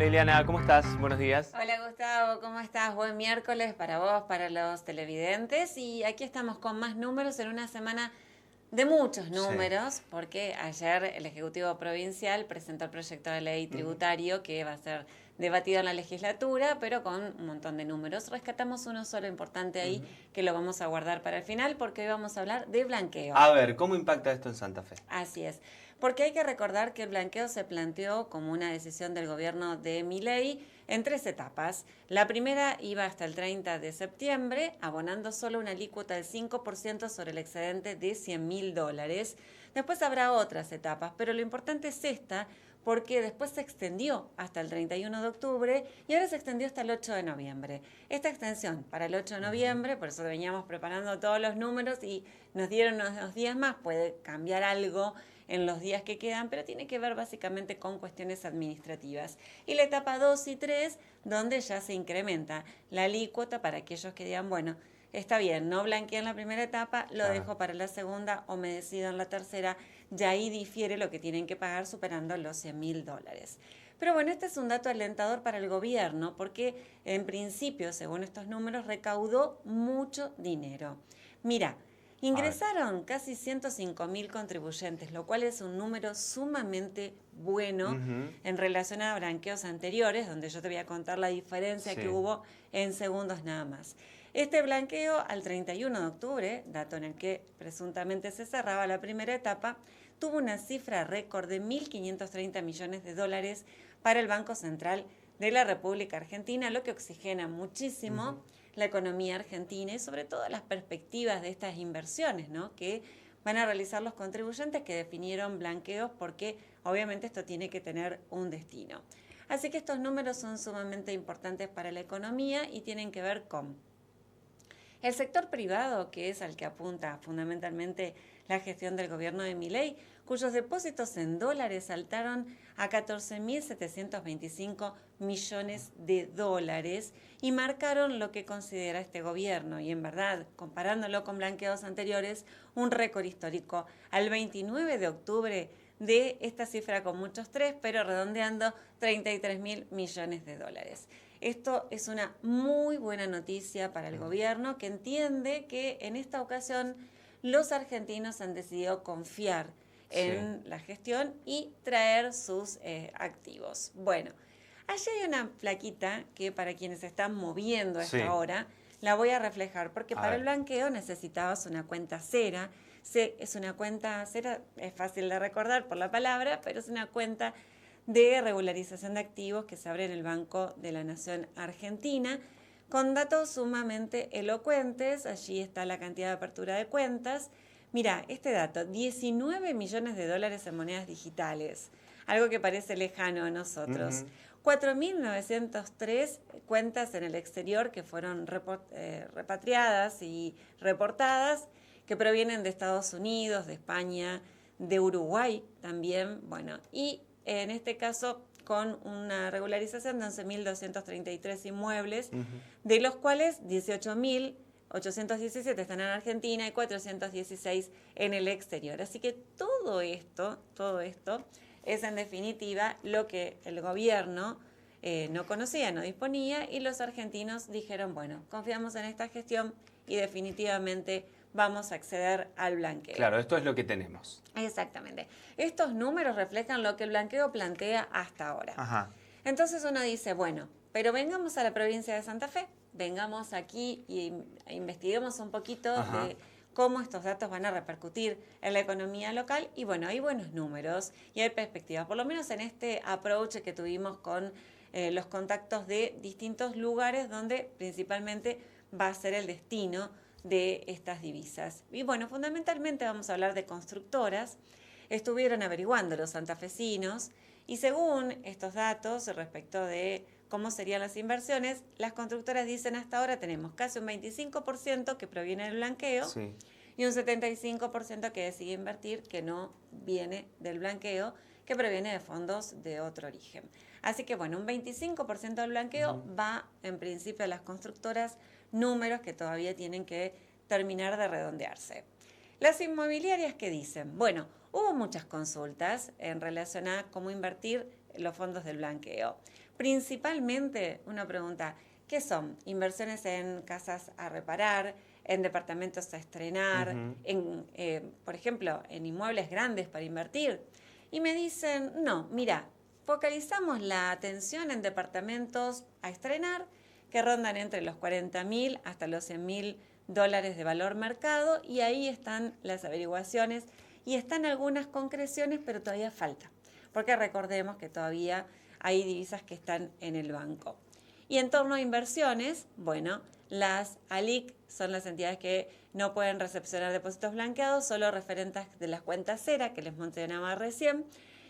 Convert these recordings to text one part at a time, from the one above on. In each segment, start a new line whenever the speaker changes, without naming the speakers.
Hola Ileana, ¿cómo estás? Buenos días.
Hola Gustavo, ¿cómo estás? Buen miércoles para vos, para los televidentes. Y aquí estamos con más números en una semana de muchos
Sí.
números, porque ayer el Ejecutivo Provincial presentó el proyecto de ley tributario que va a ser debatido en la legislatura, pero con un montón de números. Rescatamos uno solo importante ahí, que lo vamos a guardar para el final, porque hoy vamos a hablar de blanqueo.
A ver, ¿cómo impacta esto en Santa Fe?
Así es, porque hay que recordar que el blanqueo se planteó como una decisión del gobierno de Milei en 3 etapas. La primera iba hasta el 30 de septiembre, abonando solo una alícuota del 5% sobre el excedente de $100.000. Después habrá otras etapas, pero lo importante es esta, porque después se extendió hasta el 31 de octubre y ahora se extendió hasta el 8 de noviembre. Esta extensión para el 8 de noviembre, por eso veníamos preparando todos los números y nos dieron unos días más, puede cambiar algo en los días que quedan, pero tiene que ver básicamente con cuestiones administrativas. Y la etapa 2 y 3, donde ya se incrementa la alícuota para aquellos que digan, bueno, está bien, no blanqueé en la primera etapa, lo dejo para la segunda o me decido en la tercera, y ahí difiere lo que tienen que pagar superando los $100.000. Pero bueno, este es un dato alentador para el gobierno porque en principio, según estos números, recaudó mucho dinero. Mira, ingresaron casi 105.000 contribuyentes, lo cual es un número sumamente bueno en relación a blanqueos anteriores, donde yo te voy a contar la diferencia que hubo en segundos nada más. Este blanqueo al 31 de octubre, dato en el que presuntamente se cerraba la primera etapa, tuvo una cifra récord de $1.530 millones para el Banco Central de la República Argentina, lo que oxigena muchísimo la economía argentina y sobre todo las perspectivas de estas inversiones, ¿no?, que van a realizar los contribuyentes que definieron blanqueos, porque obviamente esto tiene que tener un destino. Así que estos números son sumamente importantes para la economía y tienen que ver con el sector privado, que es al que apunta fundamentalmente la gestión del gobierno de Milei, cuyos depósitos en dólares saltaron a $14.725 millones y marcaron lo que considera este gobierno, y en verdad, comparándolo con blanqueos anteriores, un récord histórico. Al 29 de octubre de esta cifra con muchos tres, pero redondeando, $33.000 millones. Esto es una muy buena noticia para el gobierno, que entiende que en esta ocasión los argentinos han decidido confiar en la gestión y traer sus activos. Bueno, allí hay una plaquita que para quienes están moviendo a esta hora, la voy a reflejar, porque para el blanqueo necesitabas una cuenta cera. Es una cuenta cera, es fácil de recordar por la palabra, pero es una cuenta de regularización de activos que se abre en el Banco de la Nación Argentina, con datos sumamente elocuentes. Allí está la cantidad de apertura de cuentas. Mira, este dato, $19 millones en monedas digitales, algo que parece lejano a nosotros. 4.903 cuentas en el exterior que fueron repatriadas y reportadas, que provienen de Estados Unidos, de España, de Uruguay también, bueno, y en este caso con una regularización de 11.233 inmuebles, de los cuales 18.817 están en Argentina y 416 en el exterior. Así que todo esto es en definitiva lo que el gobierno no conocía, no disponía, y los argentinos dijeron, bueno, confiamos en esta gestión y definitivamente vamos a acceder al blanqueo.
Claro, esto es lo que tenemos.
Exactamente. Estos números reflejan lo que el blanqueo plantea hasta ahora. Entonces uno dice, bueno, pero vengamos a la provincia de Santa Fe, vengamos aquí y investiguemos un poquito de cómo estos datos van a repercutir en la economía local. Y bueno, hay buenos números y hay perspectivas, por lo menos en este approach que tuvimos con los contactos de distintos lugares donde principalmente va a ser el destino de estas divisas. Y bueno, fundamentalmente vamos a hablar de constructoras. Estuvieron averiguando los santafesinos y según estos datos respecto de cómo serían las inversiones, las constructoras dicen hasta ahora tenemos casi un 25% que proviene del blanqueo y un 75% que decide invertir que no viene del blanqueo, que proviene de fondos de otro origen. Así que bueno, un 25% del blanqueo va en principio a las constructoras, números que todavía tienen que terminar de redondearse. Las inmobiliarias, ¿qué dicen? Bueno, Hubo muchas consultas en relación a cómo invertir los fondos del blanqueo. Principalmente, uno pregunta, ¿qué son? Inversiones en casas a reparar, en departamentos a estrenar, por ejemplo, en inmuebles grandes para invertir. Y me dicen, no, mira, focalizamos la atención en departamentos a estrenar que rondan entre los 40.000 hasta los $100.000 de valor mercado, y ahí están las averiguaciones y están algunas concreciones, pero todavía falta, porque recordemos que todavía hay divisas que están en el banco. Y en torno a inversiones, bueno, las ALIC son las entidades que no pueden recepcionar depósitos blanqueados, solo referentes de las cuentas cera que les mencionaba recién,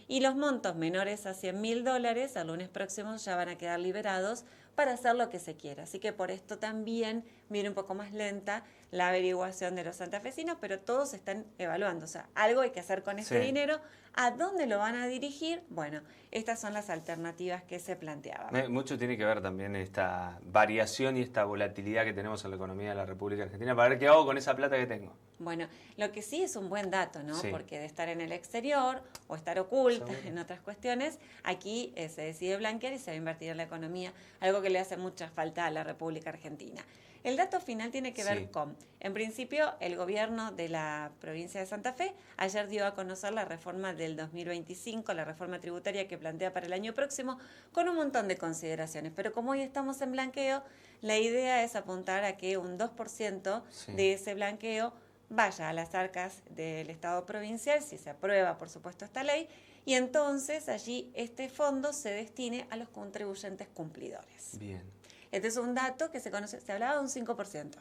y los montos menores a $100.000 al lunes próximo ya van a quedar liberados para hacer lo que se quiera. Así que por esto también viene un poco más lenta la averiguación de los santafesinos, pero todos están evaluando. O sea, algo hay que hacer con este dinero. ¿A dónde lo van a dirigir? Bueno, estas son las alternativas que se planteaban.
Mucho tiene que ver también esta variación y esta volatilidad que tenemos en la economía de la República Argentina para ver qué hago con esa plata que tengo.
Bueno, lo que sí es un buen dato, ¿no?
Sí.
Porque de estar en el exterior o estar oculta en otras cuestiones, aquí se decide blanquear y se va a invertir en la economía, algo que le hace mucha falta a la República Argentina. El dato final tiene que ver con, en principio, el gobierno de la provincia de Santa Fe ayer dio a conocer la reforma del 2025, la reforma tributaria que plantea para el año próximo, con un montón de consideraciones. Pero como hoy estamos en blanqueo, la idea es apuntar a que un 2% de ese blanqueo vaya a las arcas del Estado provincial, si se aprueba, por supuesto, esta ley, y entonces allí este fondo se destine a los contribuyentes cumplidores.
Bien.
Este es un dato que se conoce, se hablaba de un 5%.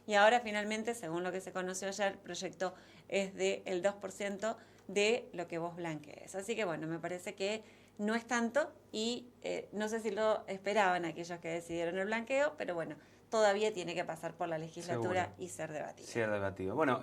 Y ahora finalmente, según lo que se conoció ayer, el proyecto es del 2% de lo que vos blanquees. Así que bueno, me parece que no es tanto y no sé si lo esperaban aquellos que decidieron el blanqueo, pero bueno, todavía tiene que pasar por la legislatura. Seguro. Y ser debatido.
Ser debatido. Bueno,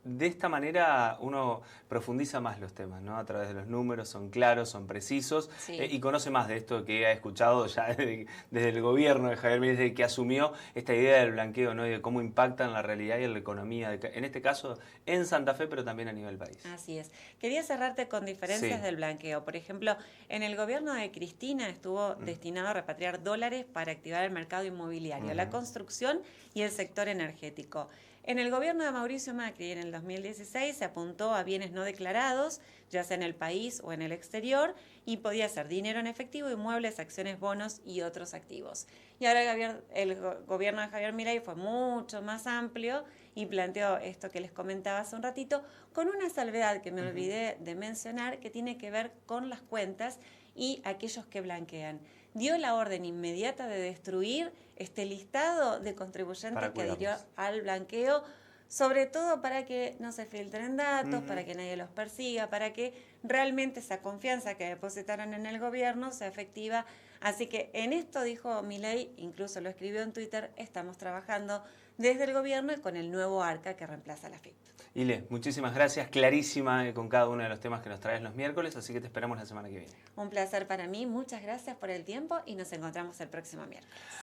de esta manera uno profundiza más los temas, ¿no? A través de los números, son claros, son precisos, y conoce más de esto que ha escuchado ya desde el gobierno de Javier Milei, desde que asumió esta idea del blanqueo, ¿no? Y de cómo impacta en la realidad y en la economía, en este caso en Santa Fe, pero también a nivel país.
Así es. Quería cerrarte con diferencias del blanqueo. Por ejemplo, en el gobierno de Cristina estuvo destinado a repatriar dólares para activar el mercado inmobiliario, la construcción y el sector energético. En el gobierno de Mauricio Macri, en el 2016, se apuntó a bienes no declarados, ya sea en el país o en el exterior, y podía ser dinero en efectivo, inmuebles, acciones, bonos y otros activos. Y ahora el gobierno de Javier Milei fue mucho más amplio y planteó esto que les comentaba hace un ratito, con una salvedad que me olvidé de mencionar, que tiene que ver con las cuentas y aquellos que blanquean. Dio la orden inmediata de destruir este listado de contribuyentes que adhirió al blanqueo, sobre todo para que no se filtren datos, para que nadie los persiga, para que realmente esa confianza que depositaron en el gobierno sea efectiva. Así que en esto, dijo Milei, incluso lo escribió en Twitter, estamos trabajando desde el gobierno y con el nuevo ARCA que reemplaza a la FIP.
Ile, muchísimas gracias, clarísima con cada uno de los temas que nos traes los miércoles, así que te esperamos la semana que viene.
Un placer para mí, muchas gracias por el tiempo y nos encontramos el próximo miércoles.